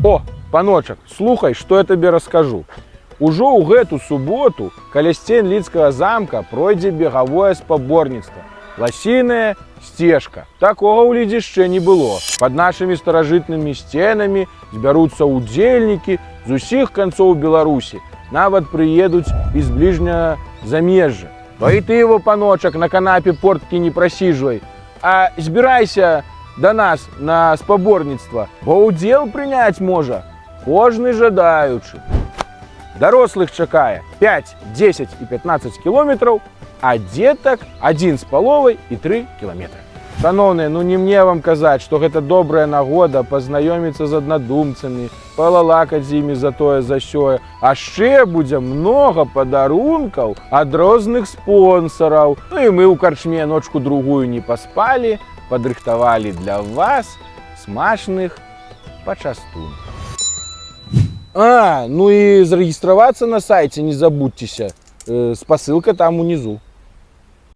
О, паночак, слухай, што я табе раскажу. Ужо ў гэту суботу каля сцен Лідскага замка пройдзе бегавое спаборніцтва. Ласіная сцежка. Такога ў Лідзе яшчэ не было. Пад нашымі старажытнымі сценамі збяруцца удзельнікі з усіх канцоў Беларусі. Нават прыедуць і з бліжняга замежжа. А і ты его, паночак, на канапе порткі не прасіжвай, а збірайся да нас на спаборніцтва, бо ўдзел прыняць можа кожны жадаючы. Дарослых чакае 5, 10 і 15 кілометраў, а дзетак 1,5 і 3 кіламетры. Шаноўныя, не мне вам казаць, што гэта добрая нагода пазнаёміцца з аднадумцамі, палалакаць з імі за тое за сёе, а яшчэ будзе многа падарункаў ад розных спонсараў. І мы ў карчме ночку другую не паспалі, падрыхтавалі для вас смачных пачастункаў. І зарэгістравацца на сайце не забудзьцеся, спасылка там унізу.